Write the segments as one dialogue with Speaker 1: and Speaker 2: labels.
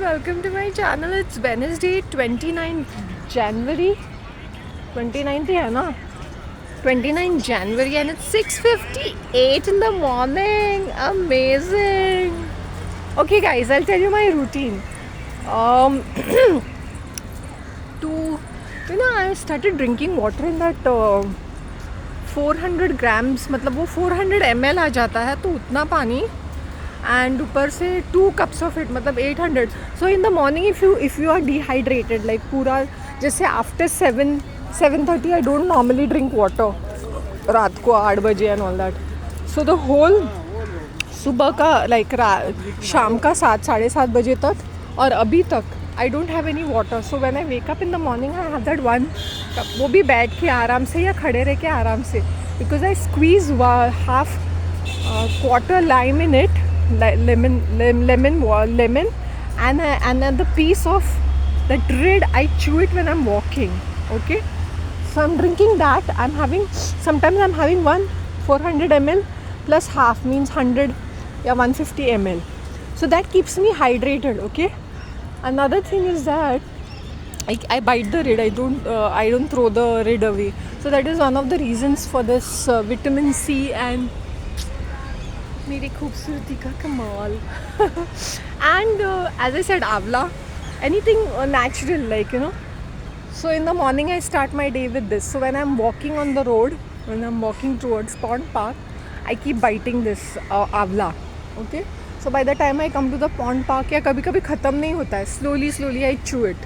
Speaker 1: welcome to my channel. It's Wednesday 29 January. 29th है ना? 29 January and it's 6:58 in the morning. Amazing. Okay guys, I'll tell you my routine. I started drinking water in that 400 grams, मतलब वो 400 ml आ जाता है, तो उतना पानी and ऊपर से 2 cups of it, मतलब 800. So in the morning if you are dehydrated, like पूरा जैसे after 7:30 I don't normally drink water रात को 8 बजे and all that. So the whole सुबह का like शाम का 7 साढ़े 7 बजे तक और अभी तक I don't have any water. So when I wake up in the morning I have that 1 cup. वो भी बैठ के आराम से या खड़े रह के आराम से, because I squeeze half quarter lime in it, lemon and the piece of the red I chew it when I'm walking. Okay, so I'm drinking that. Sometimes I'm having 400 ml plus half, means 100 या 150 ml. So that keeps me hydrated. Okay, another thing is that I bite the red. I don't throw the red away. So that is one of the reasons for this vitamin C and मेरी खूबसूरती का कमाल. And as I said, avla, anything natural, like, So in the morning I start my day with this. So when I'm walking on the road, when I'm walking towards Pond Park, I keep biting this avla. Okay, so by the time I come to the Pond Park, या कभी कभी ख़त्म नहीं होता है, slowly I chew it.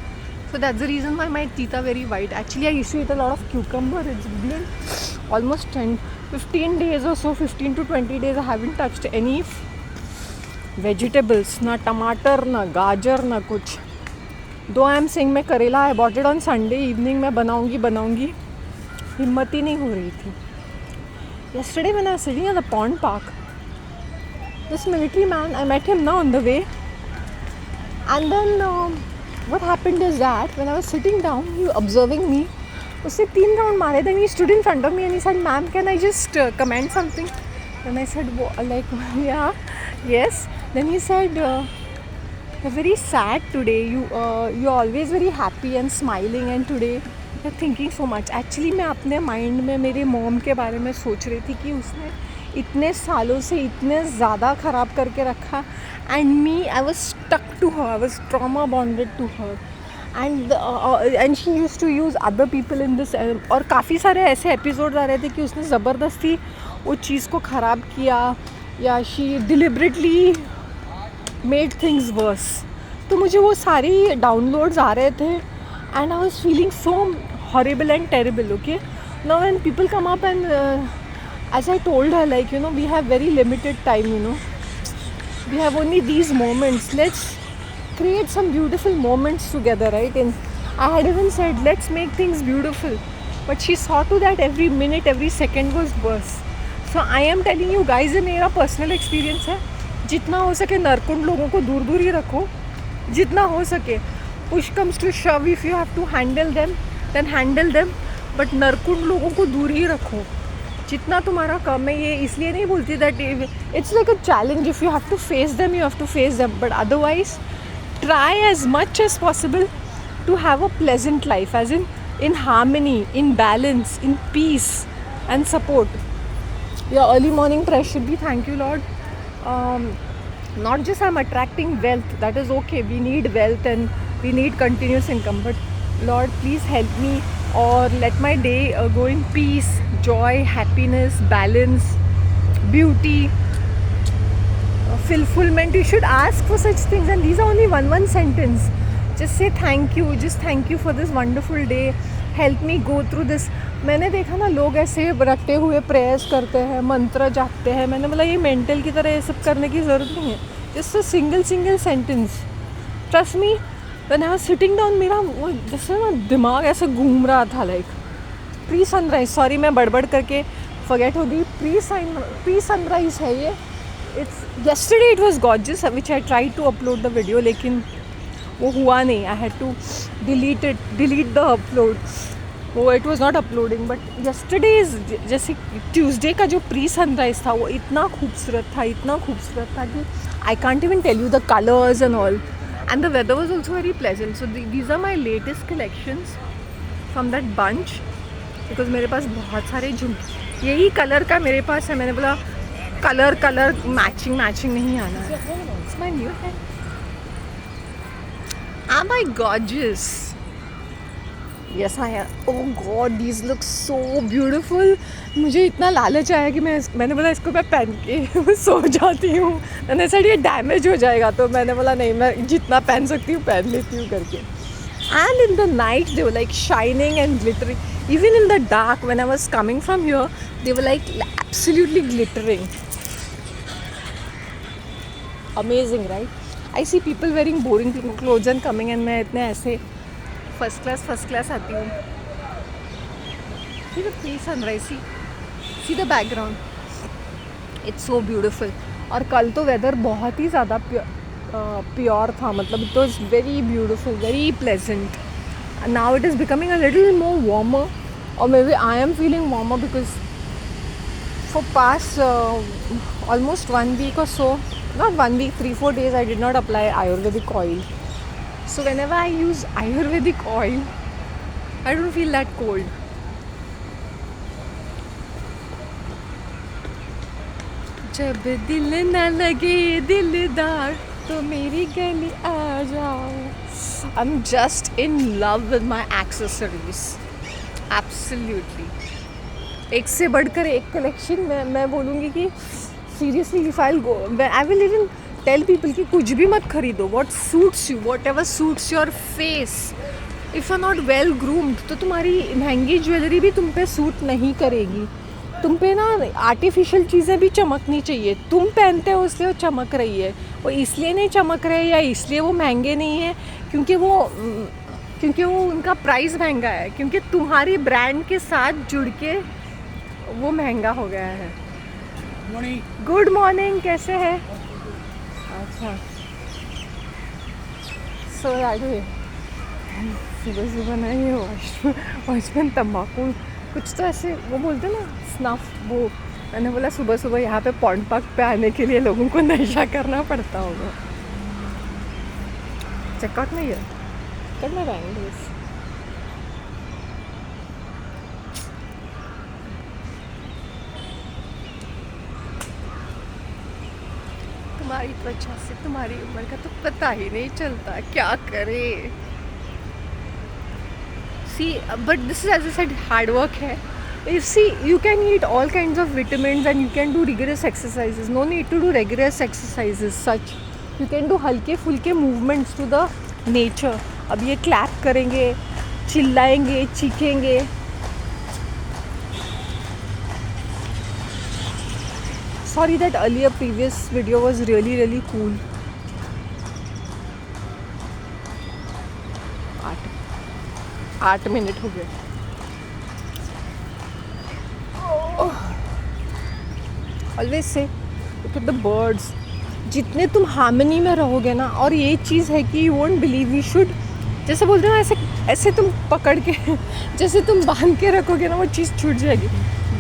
Speaker 1: So that's the reason why my teeth are very white. Actually I used to eat a lot of cucumber. It's been almost 15 days or so, 15 to 20 days I haven't touched any vegetables, na tomato, na gajar, na kuch. Though I am saying मैं करेला, I bought it on Sunday evening, मैं बनाऊंगी, हिम्मत ही नहीं हो रही थी. Yesterday when I was sitting at the Pond Park, this military man, I met him now on the way, and then what happened is that when I was sitting down, he was observing me. उसने 3 round मारे. Then he stood in front of me and he said, "Ma'am, can I just comment something?" Then I said, like, yeah, yes. Then he said, "You're very sad today. You're always very happy and smiling, and today you're thinking so much." Actually मैं अपने mind में मेरे mom के बारे में सोच रही थी कि उसने इतने सालों से इतने ज़्यादा ख़राब करके रखा, and me, I was stuck to her. I was trauma bonded to her. And she used to use other people in this. और काफ़ी सारे ऐसे एपिसोड्स आ रहे थे कि उसने ज़बरदस्ती वो चीज़ को ख़राब किया, या she deliberately made things worse. तो मुझे वो सारी डाउनलोड्स आ रहे थे, and I was feeling so horrible and terrible. Okay, now when people come up and as I told her, like, we have very limited time, we have only these moments. Let's create some beautiful moments together, right? And I had even said, let's make things beautiful, but she saw to that every minute, every second was worse. So I am telling you guys, ये मेरा personal experience है. जितना हो सके नरकुंड लोगों को दूर दूर ही रखो, जितना हो सके. Push comes to shove, if you have to handle them then handle them, but नरकुंड लोगों को दूर ही रखो जितना तुम्हारा कम है. ये इसलिए नहीं बोलती that it's like a challenge. If you have to face them, you have to face them, but otherwise try as much as possible to have a pleasant life, as in harmony, in balance, in peace and support. Your early morning prayer should be, thank you Lord, not just I'm attracting wealth, that is okay, we need wealth and we need continuous income, but Lord, please help me, or let my day go in peace, joy, happiness, balance, beauty, fulfillment. You should ask for such things, and these are only one sentence. Just say thank you, just thank you for this wonderful day, help me go through this. मैंने देखा ना लोग ऐसे रटते हुए prayers करते हैं, मंत्र जापते हैं. मैंने बोला ये मेंटल की तरह ये सब करने की ज़रूरत नहीं है. Just a single sentence. Trust me, when I was sitting down, मेरा वो जैसे ना दिमाग ऐसे घूम रहा था. लाइक प्री सनराइज, सॉरी मैं बड़बड़ करके फॉरगेट हो गई. प्री सनराइज है ये. Yesterday it was gorgeous, which I tried to upload the video, लेकिन वो हुआ नहीं. I had to delete the upload. वो it was not uploading. But yesterday's, जैसे Tuesday का जो pre sunrise था, वो इतना खूबसूरत था कि I can't even tell you the colors and all. and the weather was also very pleasant. So these are my latest collections from that bunch, because मेरे पास बहुत सारे झुमके यही कलर का मेरे पास है. मैंने बोला कलर मैचिंग नहीं आना है. It's my new hair. Am I gorgeous? Yes I am. Oh God, these look so beautiful. मुझे इतना लालच आया कि मैंने बोला इसको मैं पहन के सो जाती हूँ. मैंने सर ये डैमेज हो जाएगा, तो मैंने बोला नहीं, मैं जितना पहन सकती हूँ पहन लेती हूँ करके. And in the night they were like shining and glittering. Even in the dark when I was coming from here, they were like absolutely glittering. Amazing, right? I see people wearing boring clothes and coming, and मैं इतने ऐसे first class आती हूँ. See the tree sunrise, see the background. It's so beautiful. और कल तो weather बहुत ही ज़्यादा प्योर था, मतलब it was very beautiful, very pleasant. Now it is becoming a little more warmer, or maybe I am feeling warmer because for past almost 1 week or so, not 1 week, 3-4 days I did not apply Ayurvedic oil. So whenever I use Ayurvedic oil, I don't feel that cold. जब दिल न लगे दिलदार तो मेरी गली आ जाओ. I'm just in love with my accessories. Absolutely. एक से बढ़कर एक कलेक्शन. मैं बोलूँगी कि seriously if I'll go, I will even tell people कि कुछ भी मत खरीदो. What suits you, whatever suits your face. If you're not well groomed, तो तुम्हारी महंगी ज्वेलरी भी तुम पे सूट नहीं करेगी. तुम पे ना आर्टिफिशियल चीज़ें भी चमकनी चाहिए. तुम पहनते हो इसलिए वो चमक रही है. वो इसलिए नहीं चमक रहे या इसलिए वो महंगे नहीं है क्योंकि वो उनका प्राइस महंगा है, क्योंकि तुम्हारी ब्रांड के साथ जुड़ के वो महंगा हो गया है. गुड मॉर्निंग, कैसे है? अच्छा, सो सुबह ना ये वॉचमैन तम्बाकू कुछ तो ऐसे वो बोलते ना, स्नफ. वो मैंने बोला सुबह यहाँ पे पॉइंट पार्क पे आने के लिए लोगों को नशा करना पड़ता होगा. चेकआउट में ये करना पाएंगे. तुम्हारी त्वचा से तुम्हारी उम्र का तो पता ही नहीं चलता, क्या करे. See, but this is, as I said, hard work है. You can eat all kinds of vitamins and you can do rigorous exercises. No need to do rigorous exercises such. You can do हल्के फुल्के movements to the nature. अब ये clap करेंगे, चिल्लाएंगे, चीखेंगे. Sorry that earlier previous video was really cool. 8 minute हो गए. Always say look at the birds. जितने तुम harmony में रहोगे ना, और ये चीज़ है कि you won't believe, you should, जैसे बोलते हैं ना, ऐसे तुम पकड़ के जैसे तुम बांध के रखोगे ना, वो चीज़ छूट जाएगी.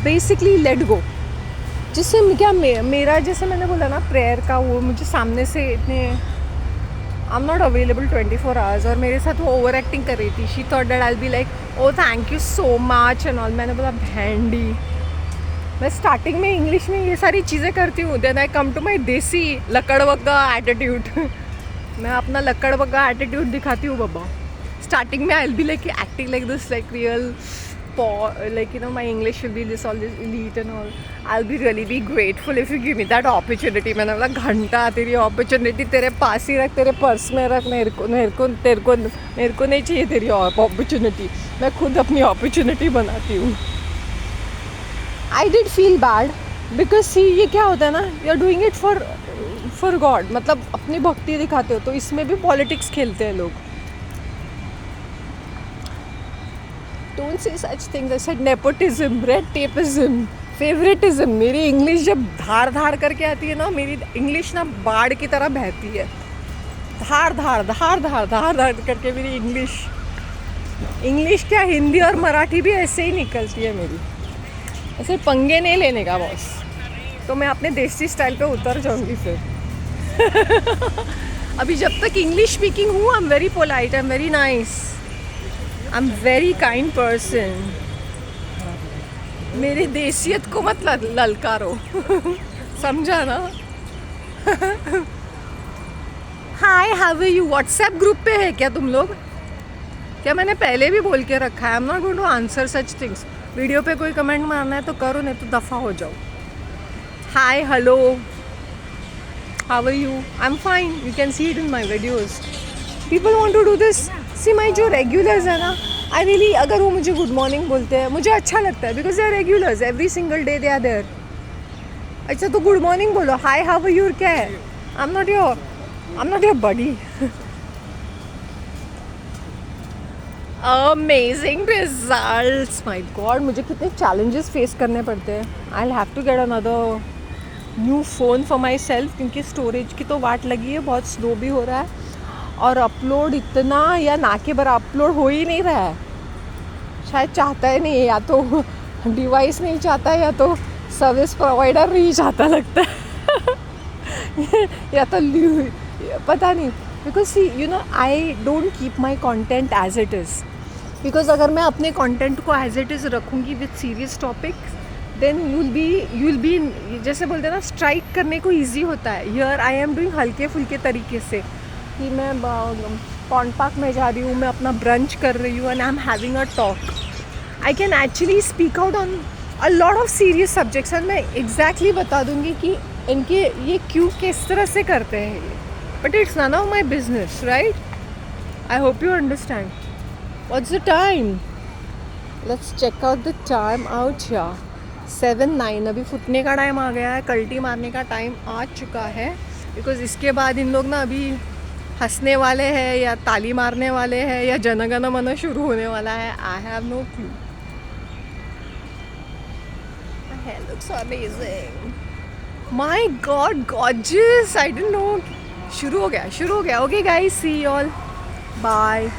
Speaker 1: Basically let go. जिससे क्या मेरा जैसे मैंने बोला ना प्रेयर का, वो मुझे सामने से इतने आई एम नॉट अवेलेबल 24 आवर्स, और मेरे साथ वो ओवर एक्टिंग कर रही थी. She thought that I will be like oh thank you so much and all. मैंने बोला भेंडी, मैं स्टार्टिंग में इंग्लिश में ये सारी चीज़ें करती हूँ, then I come to my देसी लकड़बग्गा एटीट्यूड. मैं अपना लकड़बग्गा एटीट्यूड दिखाती हूँ बाबा. स्टार्टिंग में I will be like acting like this, like real like you know my English will be this all this elite and all. I'll be really grateful if you give me that opportunity. मैंने बोला घंटा तेरी opportunity तेरे पास ही रख, तेरे purse में रख. मेरे को नहीं चाहिए तेरी opportunity. मैं खुद अपनी opportunity बनाती हूँ. I did feel bad because see ये क्या होता है ना, you're doing it for God. मतलब अपनी भक्ति दिखाते हो, तो इसमें भी politics खेलते हैं लोग. Don't say such things. I said nepotism, red tapeism, favoritism. मेरी इंग्लिश जब धार करके आती है ना, मेरी इंग्लिश ना बाढ़ की तरह बहती है. धार करके मेरी इंग्लिश क्या, हिंदी और मराठी भी ऐसे ही निकलती है मेरी. ऐसे पंगे नहीं लेने का बॉस, तो मैं अपने देसी स्टाइल पे उतर जाऊंगी फिर. अभी जब तक इंग्लिश स्पीकिंग हूँ I am very polite, I am very nice, I am very kind person. मेरी देसियत को मत ललकारो. समझा ना. Hi how are you. WhatsApp group पे है क्या तुम लोग? क्या मैंने पहले भी बोल के रखा है I am not going to answer such things. Video पे कोई कमेंट मारना है तो करो, नहीं तो दफ़ा हो जाओ. Hi hello how are you. I am fine. You can see it in my videos. People want to do this. See my जो रेगुलर्स है ना, आई रियली, अगर वो मुझे गुड मॉर्निंग बोलते हैं मुझे अच्छा लगता है because they are regulars. Every single day they are there. अच्छा तो गुड मॉर्निंग बोलो. हाय हाउ आर यू क्या है. I am not your buddy. Amazing results. My god, मुझे कितने चैलेंजेस फेस करने पड़ते हैं. I will have to get another new phone for myself क्योंकि स्टोरेज की तो वाट लगी है. बहुत स्लो भी हो रहा है और अपलोड इतना या ना के बराबर अपलोड हो ही नहीं रहा है. शायद चाहता है नहीं, या तो डिवाइस नहीं चाहता है या तो सर्विस प्रोवाइडर नहीं चाहता लगता है. या तो पता नहीं. Because see you know I don't keep my content as it is. Because अगर मैं अपने कंटेंट को एज इट इज़ रखूँगी with serious topic then you will be जैसे बोलते हैं ना, स्ट्राइक करने को ईजी होता है. हियर आई एम डूइंग हल्के फुल्के तरीके से कि मैं पॉन्ड पार्क में जा रही हूँ, मैं अपना ब्रंच कर रही हूँ and I am having a talk. I can actually speak out on a lot of serious subjects and मैं एग्जैक्टली बता दूँगी कि इनके ये क्यों किस तरह से करते हैं ये. But it's none of my business, right. I hope you understand. What's the time? Let's check out the time out. या 7:09. अभी फुटने का टाइम आ गया है, कल्टी मारने का टाइम आ चुका है. बिकॉज इसके बाद इन लोग ना अभी हंसने वाले हैं या ताली मारने वाले हैं या जनगण मन शुरू होने वाला है. I have no clue. My hair looks amazing. My god gorgeous. I didn't know. शुरू हो गया. Okay guys, see you all. Bye.